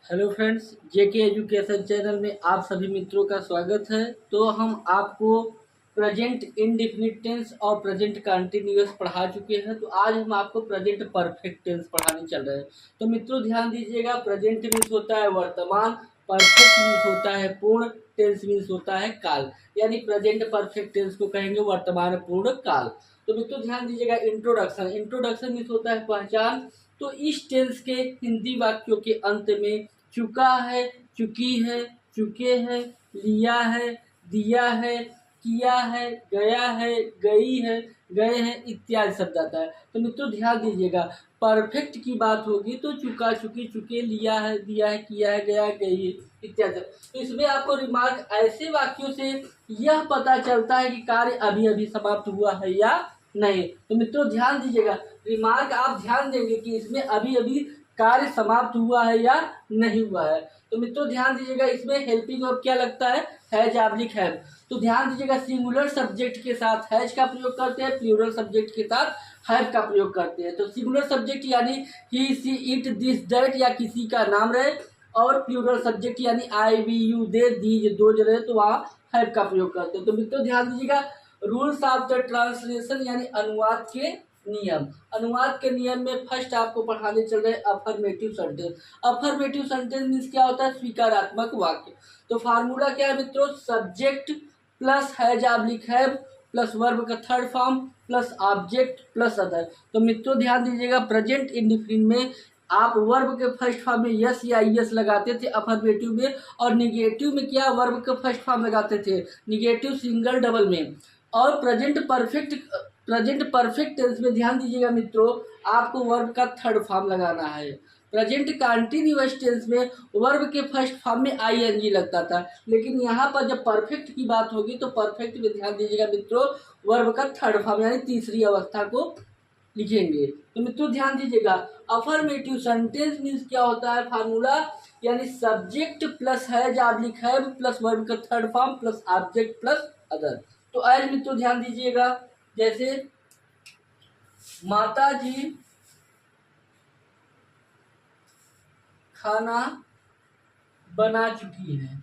Hello friends, जेके education channel में आप सभी मित्रों का स्वागत है। तो हम आपको प्रेजेंट इंडेफिनिट टेंस और प्रेजेंट कंटिन्यूअस पढ़ा चुके हैं। तो आज हम आपको प्रेजेंट परफेक्ट टेंस पढ़ाने चल रहे हैं। तो मित्रों ध्यान दीजिएगा, प्रेजेंट मीन्स होता है वर्तमान, परफेक्ट मीन्स होता है पूर्ण, टेंस मीन्स होता है काल। यानी प्रेजेंट परफेक्ट टेंस को कहेंगे वर्तमान पूर्ण काल। तो मित्रों ध्यान दीजिएगा, इंट्रोडक्शन इंट्रोडक्शन मीन्स होता है पहचान। तो इस टेंस के हिंदी वाक्यों के अंत में चुका है, चुकी है, चुके हैं, लिया है, दिया है, किया है, गया है, गई है, गए हैं इत्यादि शब्द आता है। तो मित्रों ध्यान दीजिएगा, परफेक्ट की बात होगी तो चुका, चुकी, चुके, लिया है, दिया है, किया है, गया है, गई है इत्यादि। तो इसमें आपको रिमार्क ऐसे वाक्यों से यह पता चलता है कि कार्य अभी अभी समाप्त हुआ है या नहीं। तो मित्रों ध्यान दीजिएगा, रिमार्क आप ध्यान देंगे कि इसमें अभी अभी कार्य समाप्त हुआ है या नहीं हुआ है। तो मित्रों ध्यान दीजिएगा, इसमें हेल्पिंग वर्ब क्या लगता है, हैज ऑब्लिक हैव। तो ध्यान दीजिएगा, सिंगुलर सब्जेक्ट के साथ हैज का प्रयोग करते हैं, प्लूरल सब्जेक्ट के साथ हैव का प्रयोग करते हैं। तो सिंगुलर सब्जेक्ट यानी he, she, it, this, that या किसी का नाम रहे, और प्लूरल सब्जेक्ट यानी I, we, you, they, these, those रहे तो वहाँ हैव का प्रयोग करते हैं। तो मित्रों ध्यान दीजिएगा, रूल्स ऑफ द ट्रांसलेशन यानी अनुवाद के नियम। अनुवाद के नियम में फर्स्ट आपको पढ़ाने चल रहे affirmative sentence. Affirmative sentence means क्या होता है, स्वीकारात्मक वाक्य। तो फार्मूला क्या है मित्रों, subject plus has oblique have plus verb का third form plus object plus other. तो मित्रों ध्यान दीजिएगा, प्रेजेंट इंडेफिनिट में आप वर्ब के फर्स्ट फॉर्म में यस या यस लगाते थे अफर्मेटिव में, और निगेटिव में क्या वर्ब का फर्स्ट फॉर्म लगाते थे, निगेटिव सिंगल डबल में। और प्रेजेंट परफेक्ट टेंस में ध्यान दीजिएगा मित्रों, आपको वर्ब का थर्ड फॉर्म लगाना है। प्रेजेंट कंटिन्यूअस टेंस में वर्ब के फर्स्ट फॉर्म में आईएनजी लगता था, लेकिन यहाँ पर जब परफेक्ट की बात होगी तो परफेक्ट में ध्यान दीजिएगा मित्रों, वर्ब का थर्ड फॉर्म यानी तीसरी अवस्था को लिखेंगे। तो मित्रों ध्यान दीजिएगा, अफर्मेटिव सेंटेंस मीन्स क्या होता है, फार्मूला यानी subject plus has oblique have plus verb का third form plus object plus other. तो आज मित्रों ध्यान दीजिएगा, जैसे माता जी खाना बना चुकी है।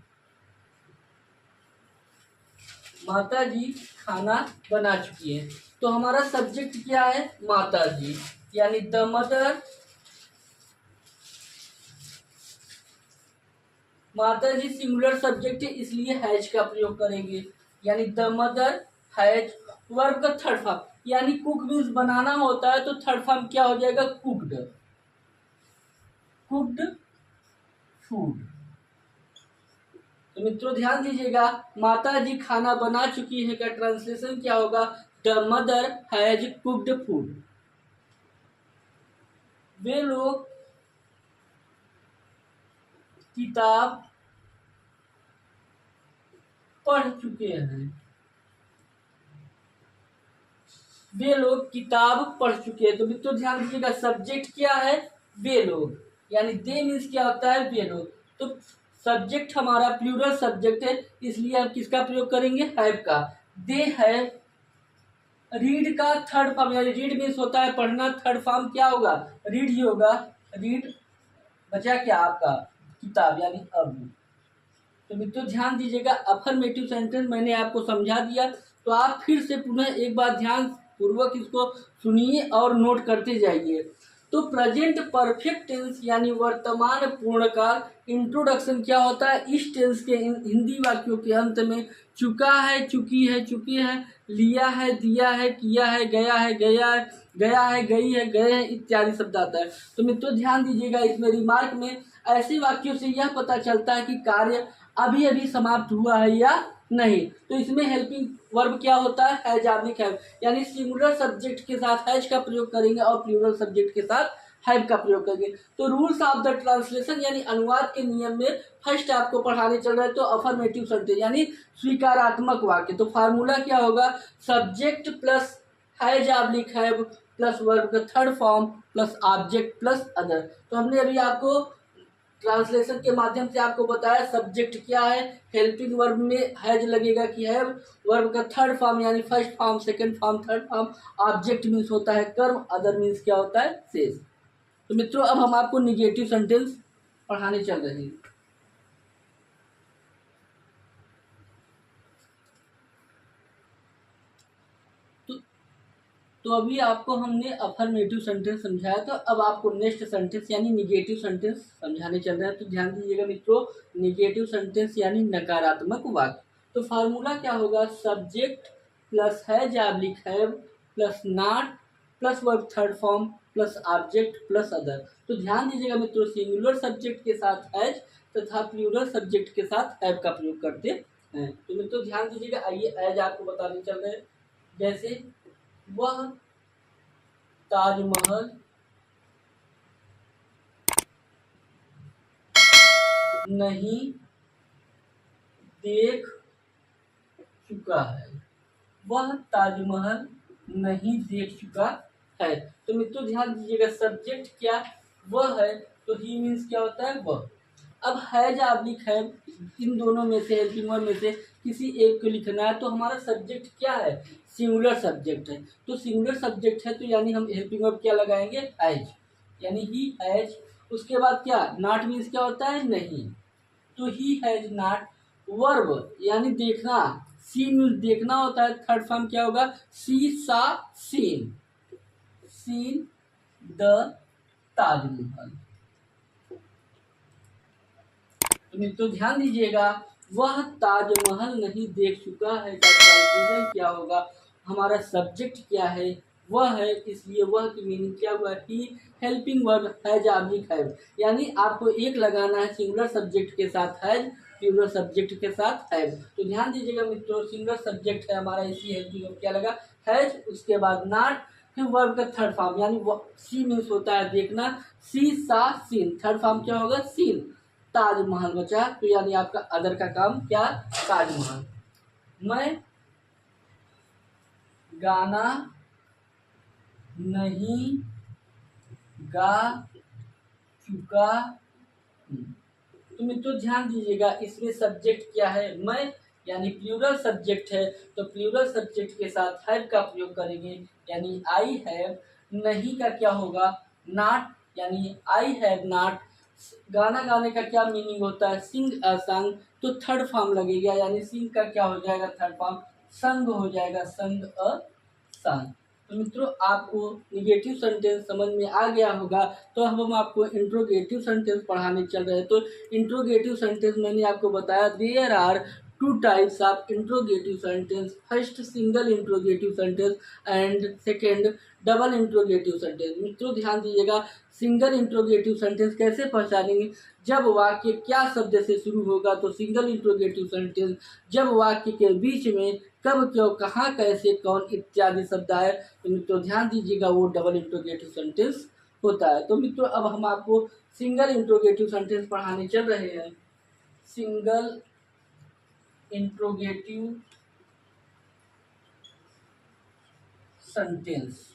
माता जी खाना बना चुकी है, तो हमारा सब्जेक्ट क्या है, माता जी, यानी द मदर। माता जी सिंगुलर सब्जेक्ट है, इसलिए हैज का प्रयोग करेंगे, यानी द मदर हैज। वर्ब का थर्ड फॉर्म यानी कुक मीन्स बनाना होता है, तो थर्ड फॉर्म क्या हो जाएगा, कुक्ड, कुक्ड फूड। तो मित्रों ध्यान दीजिएगा, माता जी खाना बना चुकी है का ट्रांसलेशन क्या होगा, the mother has cooked food. वे लोग किताब पढ़ चुके हैं। वे लोग किताब पढ़ चुके हैं। तो मित्रों ध्यान दीजिएगा, सब्जेक्ट क्या है, वे लोग, यानी दे मीन्स क्या होता है, वे लोग। तो सब्जेक्ट हमारा प्लूरल सब्जेक्ट है, इसलिए हम किसका प्रयोग करेंगे, हैव का। They have. रीड का थर्ड फॉर्म यानी रीड मीन्स होता है पढ़ना, थर्ड फॉर्म क्या होगा, रीड ही होगा। रीड बचा क्या आपका, किताब यानी अब। तो मित्रों ध्यान दीजिएगा, अफर्मेटिव सेंटेंस मैंने आपको समझा दिया, तो आप फिर से पुनः एक बार ध्यान पूर्वक इसको सुनिए और नोट करते जाइए। तो प्रेजेंट परफेक्ट टेंस यानी वर्तमान पूर्णकाल, इंट्रोडक्शन क्या होता है, इस टेंस के हिंदी वाक्यों के अंत में चुका है, चुकी है, चुके हैं, लिया है, दिया है, किया है, गया है, गया है, गया है, गई है, गए हैं इत्यादि शब्द आता है। तो मित्रों ध्यान दीजिएगा, इसमें रिमार्क में ऐसे वाक्यों से यह पता चलता है कि कार्य अभी अभी समाप्त हुआ है या नहीं। तो इसमें हेल्पिंग वर्ब क्या होता है, हैज ऑब्लिक हैव, यानी सिंगुलर सब्जेक्ट के साथ हैज का प्रयोग करेंगे और प्लूरल सब्जेक्ट के साथ हैव का प्रयोग करेंगे। तो रूल्स ऑफ द ट्रांसलेशन यानी अनुवाद के नियम में फर्स्ट आपको पढ़ाने चल रहे हैं, तो अफर्मेटिव सेंटेंस यानी स्वीकारात्मक वाक्य। तो फार्मूला क्या होगा, subject plus has oblique have plus verb का third form plus object plus other. तो हमने अभी आपको ट्रांसलेशन के माध्यम से आपको बताया, सब्जेक्ट क्या है, हेल्पिंग वर्ब में हैज लगेगा कि हैव, वर्ब का थर्ड फॉर्म यानी first form, second form, third form, object means होता है कर्म, अदर मीन्स क्या होता है, शेष। तो मित्रों अब हम आपको निगेटिव सेंटेंस पढ़ाने चल रहे हैं। तो अभी आपको हमने अफर्मेटिव सेंटेंस समझाया, तो अब आपको नेक्स्ट सेंटेंस यानी निगेटिव सेंटेंस समझाने चल रहे हैं। तो ध्यान दीजिएगा मित्रों, निगेटिव सेंटेंस यानी नकारात्मक वाक्य। तो फार्मूला क्या होगा, subject plus has oblique have plus not plus verb third form plus object plus other. तो ध्यान दीजिएगा मित्रों, सिंगुलर सब्जेक्ट के साथ हैज तथा प्लूरल सब्जेक्ट के साथ हैव का प्रयोग करते हैं। तो मित्रों ध्यान दीजिएगा, आइए हैज आपको बताने चल रहे हैं। जैसे वह ताजमहल नहीं देख चुका है, वह ताजमहल नहीं देख चुका है। तो मित्रों ध्यान दीजिएगा, सब्जेक्ट क्या वह है, तो ही मीन्स क्या होता है वह। अब हैज ऑब्लिक हैव, इन दोनों में से हेल्पिंग वर्ब में से किसी एक को लिखना है। तो हमारा सब्जेक्ट क्या है, सिंगुलर सब्जेक्ट है। तो सिंगुलर सब्जेक्ट है तो यानी हम हेल्पिंग वर्ब क्या लगाएंगे, हैज, यानी ही हैज। उसके बाद क्या, नॉट मीन्स क्या होता है नहीं, तो ही हैज नॉट। वर्ब यानी देखना, सी मीन्स देखना होता है, थर्ड फॉर्म क्या होगा, सी सा सीन, सीन द ताजमहल। तो मित्रों ध्यान दीजिएगा, वह ताजमहल नहीं देख चुका है का ट्रांसलेशन क्या होगा, हमारा सब्जेक्ट क्या है वह है, इसलिए वह की मीनिंग क्या हुआ, ही helping verb has oblique have. यानी आपको एक लगाना है सिंगुलर सब्जेक्ट के साथ हैज, प्लूरल सब्जेक्ट के साथ हैव। तो ध्यान दीजिएगा मित्रों, सिंगुलर सब्जेक्ट है हमारा, इसी हेल्पिंग वर्ब क्या लगा, हैज, उसके बाद नॉट, फिर वर्ब का थर्ड फॉर्म यानी सी मीन्स होता है देखना, सी सा सीन, थर्ड फॉर्म क्या होगा सीन, ताजमहल बचा। तो यानी आपका अदर का काम क्या, ताजमहल। मैं गाना नहीं गा चुका हूँ। तो मित्रों ध्यान दीजिएगा, इसमें सब्जेक्ट क्या है, मैं, यानी प्लूरल सब्जेक्ट है, तो प्लूरल सब्जेक्ट के साथ हैव का प्रयोग करेंगे, यानी आई हैव। नहीं का क्या होगा, नॉट, यानी आई हैव नॉट। गाना गाने का क्या मीनिंग होता है, सिंग अ सॉन्ग, तो थर्ड फॉर्म लगेगा, यानी सिंग का क्या हो जाएगा, थर्ड फॉर्म संग हो जाएगा, संग अ सॉन्ग। तो मित्रों आपको निगेटिव सेंटेंस समझ में आ गया होगा। तो अब हम आपको इंट्रोगेटिव सेंटेंस पढ़ाने चल रहे हैं। तो इंट्रोगेटिव सेंटेंस मैंने आपको बताया, there are two types of interrogative sentence, first single interrogative sentence and second double interrogative sentence. मित्रों ध्यान दीजिएगा, सिंगल इंट्रोगेटिव सेंटेंस कैसे पहचानेंगे, जब वाक्य क्या शब्द से शुरू होगा तो सिंगल इंट्रोगेटिव सेंटेंस, जब वाक्य के बीच में कब क्यों कहाँ कैसे कौन इत्यादि शब्द आए तो मित्रों ध्यान दीजिएगा वो डबल इंट्रोगेटिव सेंटेंस होता है। तो मित्रों अब हम आपको सिंगल इंट्रोगेटिव सेंटेंस पढ़ाने चल रहे हैं। सिंगल इंट्रोगेटिव सेंटेंस,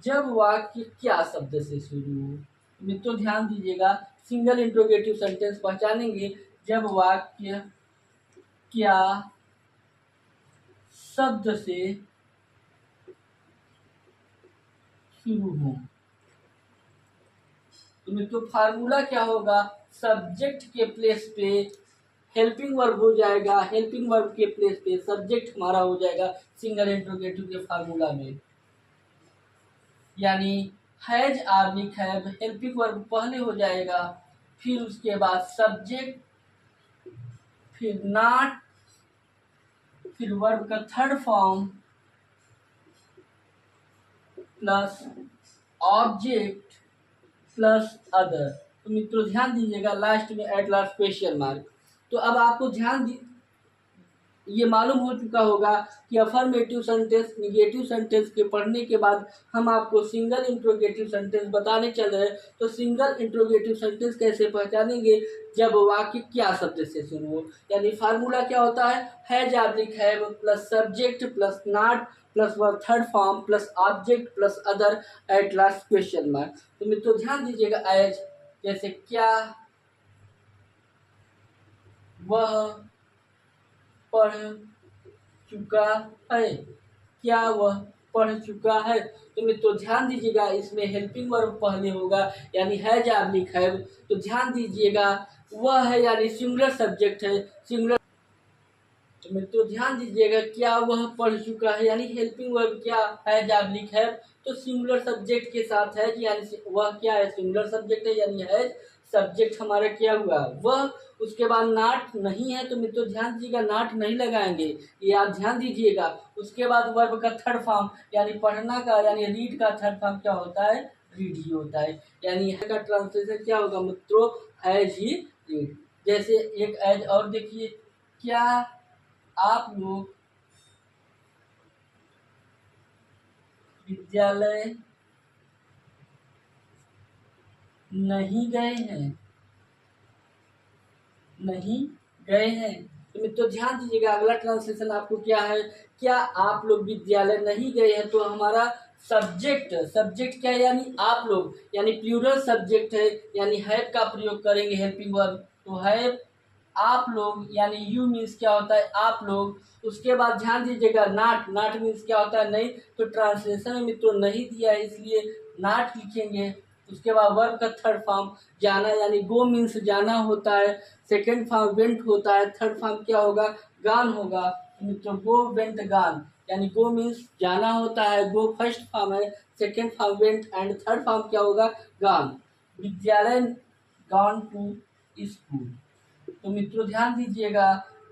जब वाक्य क्या शब्द से शुरू हो। मित्रों ध्यान दीजिएगा, सिंगल इंट्रोगेटिव सेंटेंस पहचानेंगे जब वाक्य क्या शब्द से शुरू हो। तो मित्रों फार्मूला क्या होगा, सब्जेक्ट के प्लेस पे हेल्पिंग वर्ब हो जाएगा, हेल्पिंग वर्ब के प्लेस पे सब्जेक्ट हमारा हो जाएगा सिंगल इंट्रोगेटिव के फार्मूला में। यानी has oblique have, helping verb पहले हो जाएगा, फिर उसके बाद सब्जेक्ट, फिर नॉट, फिर वर्ब का third form plus object plus other. तो मित्रों ध्यान दीजिएगा, लास्ट में एट लास्ट क्वेश्चन मार्क। तो अब आपको ये मालूम हो चुका होगा कि अफर्मेटिव सेंटेंस निगेटिव सेंटेंस के पढ़ने के बाद हम आपको सिंगल इंट्रोगेटिव सेंटेंस बताने चल रहे हैं। तो सिंगल इंट्रोगेटिव सेंटेंस कैसे पहचानेंगे, जब वाक्य क्या शब्द से शुरू हो। यानी फार्मूला क्या होता है, has oblique have plus subject plus not plus verb third form plus object plus other at last question mark. तो मित्रों ध्यान दीजिएगा, एज जैसे क्या वह पढ़ चुका है, क्या वह पढ़ चुका है। तो मित्रों ध्यान दीजिएगा, इसमें हेल्पिंग वर्ब पहले होगा यानी हैज ऑब्लिक हैव। तो ध्यान दीजिएगा वह है यानी सिंगुलर सब्जेक्ट है, सिंगुलर। तो मित्रों ध्यान दीजिएगा क्या वह पढ़ चुका है यानी हेल्पिंग वर्ब क्या हैज ऑब्लिक हैव, तो सिंगुलर सब्जेक्ट के साथ है यानी वह क्या है, सिंगुलर सब्जेक्ट है यानी हैज। सब्जेक्ट हमारा क्या हुआ वह। उसके बाद नाट नहीं है तो मित्रों ध्यान दीजिएगा नाट नहीं लगाएंगे, ये आप ध्यान दीजिएगा। उसके बाद वर्ब का थर्ड फॉर्म यानी पढ़ना का यानी रीड का थर्ड फॉर्म क्या होता है, रीड ही होता है। यानी का ट्रांसलेशन क्या होगा मित्रों, हैज ही रीड। जैसे एक एज और देखिए, क्या आप लोग विद्यालय नहीं गए हैं, नहीं गए हैं। तो मित्रों ध्यान दीजिएगा अगला ट्रांसलेशन आपको क्या है, क्या आप लोग विद्यालय नहीं गए हैं। तो हमारा सब्जेक्ट, सब्जेक्ट क्या है यानी आप लोग, यानी प्लूरल सब्जेक्ट है यानी हैव का प्रयोग करेंगे हेल्पिंग वर्ब। तो हैव आप लोग यानी यू मीन्स क्या होता है आप लोग। उसके बाद ध्यान दीजिएगा नाट, नाट मीन्स क्या होता है नहीं। तो ट्रांसलेशन में मित्रों नहीं दिया है इसलिए नाट लिखेंगे। उसके बाद वर्ब का थर्ड फॉर्म जाना यानी गो मीन्स जाना होता है। सेकेंड फॉर्म वेंट होता है, थर्ड फॉर्म क्या होगा, गान होगा। तो मित्रों गो वेंट गान यानी गो मीन्स जाना होता है, गो फर्स्ट फॉर्म है, second form went and third form क्या होगा, गान। विद्यालय गॉन टू स्कूल। तो मित्रों ध्यान दीजिएगा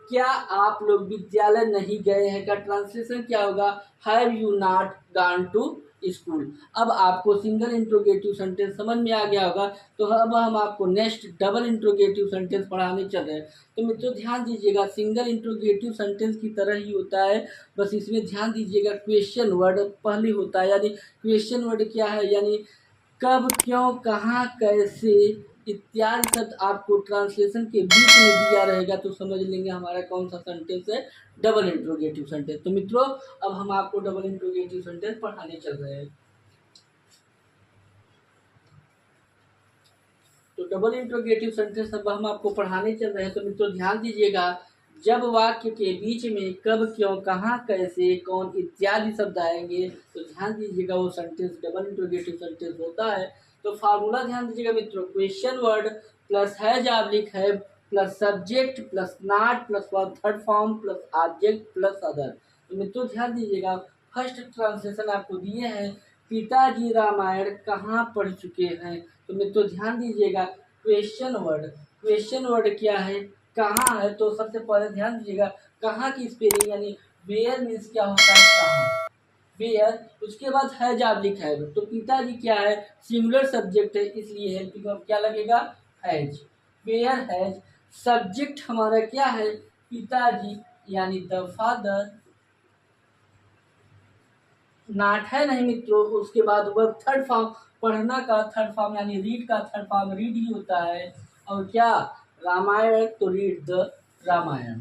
क्या आप लोग विद्यालय नहीं गए हैं का ट्रांसलेशन क्या होगा, have you not gone to school. अब आपको सिंगल इंट्रोगेटिव सेंटेंस समझ में आ गया होगा। तो अब हम आपको नेक्स्ट डबल इंट्रोगेटिव सेंटेंस पढ़ाने चल रहे हैं। तो मित्रों ध्यान दीजिएगा सिंगल इंट्रोगेटिव सेंटेंस की तरह ही होता है, बस इसमें ध्यान दीजिएगा क्वेश्चन वर्ड पहले होता है। यानी क्वेश्चन वर्ड क्या है यानी कब, क्यों, कहाँ, कैसे इत्यादि शब्द आपको ट्रांसलेशन के बीच में दिया रहेगा तो समझ लेंगे हमारा कौन सा सेंटेंस है, डबल इंट्रोगेटिव सेंटेंस। तो मित्रों अब हम आपको डबल इंट्रोगेटिव सेंटेंस पढ़ाने चल रहे हैं। तो डबल इंट्रोगेटिव सेंटेंस अब हम आपको पढ़ाने चल रहे हैं। तो मित्रों ध्यान दीजिएगा जब वाक्य के बीच में कब, क्यों, कहाँ, कैसे, कौन इत्यादि शब्द आएंगे तो ध्यान दीजिएगा वो सेंटेंस डबल इंट्रोगेटिव सेंटेंस होता है। तो फार्मूला ध्यान दीजिएगा मित्रों, question word plus has oblique have plus subject plus not plus third form plus object plus other. तो मित्रों ध्यान दीजिएगा फर्स्ट ट्रांसलेशन आपको दिए हैं, पिताजी रामायण कहाँ पढ़ चुके हैं। तो मित्रों ध्यान दीजिएगा क्वेश्चन वर्ड, क्वेश्चन वर्ड क्या है, कहाँ है। तो सबसे पहले ध्यान दीजिएगा कहाँ की स्पेलिंग यानी वेयर मीन्स क्या होता है कहाँ, वेयर। उसके बाद हैज ऑब्लिक हैव, तो पिताजी क्या है सिंगुलर सब्जेक्ट है इसलिए हेल्पिंग वर्ब क्या लगेगा, हैज। वेयर हैज, सब्जेक्ट हमारा क्या है पिताजी यानी द फादर, नाट है नहीं मित्रों। उसके बाद वर्ब थर्ड फॉर्म पढ़ना का थर्ड फॉर्म यानी रीड का थर्ड फॉर्म रीड ही होता है। और क्या रामायण तो रीड द रामायण।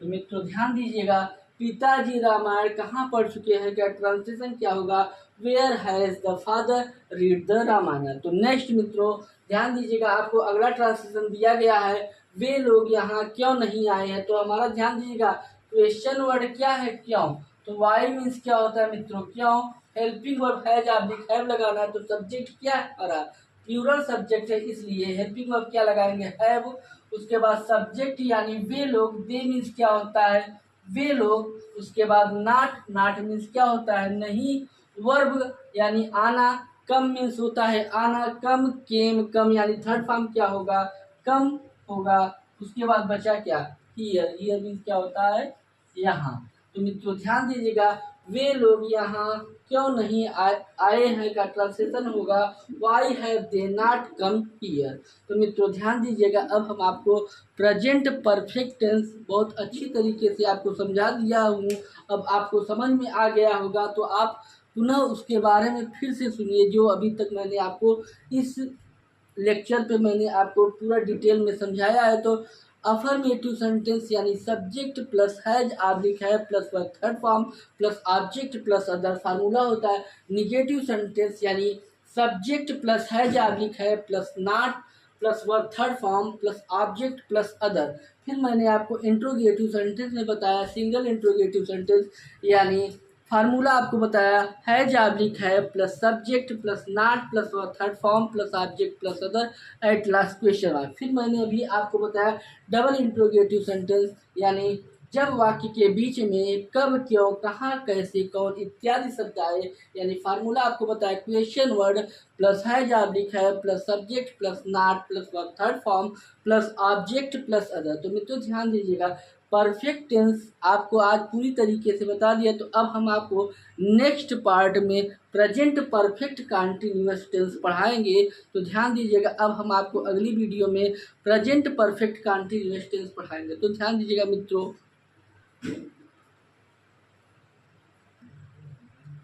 तो मित्रों ध्यान दीजिएगा पिताजी रामायण कहाँ पढ़ चुके हैं का ट्रांसलेशन क्या होगा, where has the father read the Ramayan. तो नेक्स्ट मित्रों ध्यान दीजिएगा आपको अगला ट्रांसलेशन दिया गया है, वे लोग यहाँ क्यों नहीं आए हैं। तो हमारा ध्यान दीजिएगा क्वेश्चन वर्ड क्या है क्यों, तो वाई मीन्स क्या होता है मित्रों क्यों, helping verb has oblique have लगाना है। तो सब्जेक्ट क्या है हमारा प्लूरल सब्जेक्ट है इसलिए हेल्पिंग वर्ब क्या लगाएंगे हैव। उसके बाद सब्जेक्ट यानी वे लोग, दे मीन्स क्या होता है वे लोग। उसके बाद नाट, नाट मीन्स क्या होता है नहीं। वर्ब यानी आना, कम मीन्स होता है आना, कम, केम, कम यानी थर्ड फॉर्म क्या होगा कम होगा। उसके बाद बचा क्या हियर, हियर मीन्स क्या होता है यहाँ। तो मित्रों ध्यान दीजिएगा वे लोग यहाँ क्यों नहीं आए हैं का ट्रांसलेशन होगा why have they not come here. तो मित्रों ध्यान दीजिएगा अब हम आपको प्रेजेंट परफेक्ट टेंस बहुत अच्छी तरीके से आपको समझा दिया हूँ। अब आपको समझ में आ गया होगा तो आप पुनः उसके बारे में फिर से सुनिए जो अभी तक मैंने आपको इस लेक्चर पे मैंने आपको पूरा डिटेल में समझाया है। तो अफर्मेटिव सेंटेंस यानी सब्जेक्ट प्लस हैज ऑब्लिक है plus verb third form plus object plus other formula होता है। निगेटिव सेंटेंस यानी सब्जेक्ट प्लस हैज ऑब्लिक है plus not plus verb third form plus object plus other. फिर मैंने आपको interrogative sentence में बताया सिंगल इंट्रोगेटिव सेंटेंस यानी फार्मूला आपको बताया है जाबलिक है plus subject plus not plus verb third form plus object plus other at last question mark. फिर मैंने अभी आपको बताया डबल इंट्रोगेटिव सेंटेंस यानी जब वाक्य के बीच में कब क्यों कहाँ कैसे कौन इत्यादि शब्द आए यानी फार्मूला आपको बताया क्वेश्चन वर्ड प्लस है जाबलिक है plus subject plus not plus verb third form plus object plus other. तो मित्रों ध्यान दीजिएगा परफेक्ट टेंस आपको आज पूरी तरीके से बता दिया। तो अब हम आपको नेक्स्ट पार्ट में प्रेजेंट परफेक्ट कंटिन्यूअस टेंस पढ़ाएंगे। तो ध्यान दीजिएगा अब हम आपको अगली वीडियो में प्रेजेंट परफेक्ट कंटिन्यूअस टेंस पढ़ाएंगे। तो ध्यान दीजिएगा मित्रों।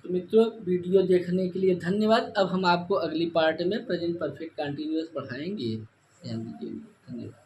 तो मित्रों वीडियो देखने के लिए धन्यवाद। अब हम आपको अगली पार्ट में प्रेजेंट परफेक्ट कंटिन्यूअस पढ़ाएंगे। ध्यान दीजिए, धन्यवाद।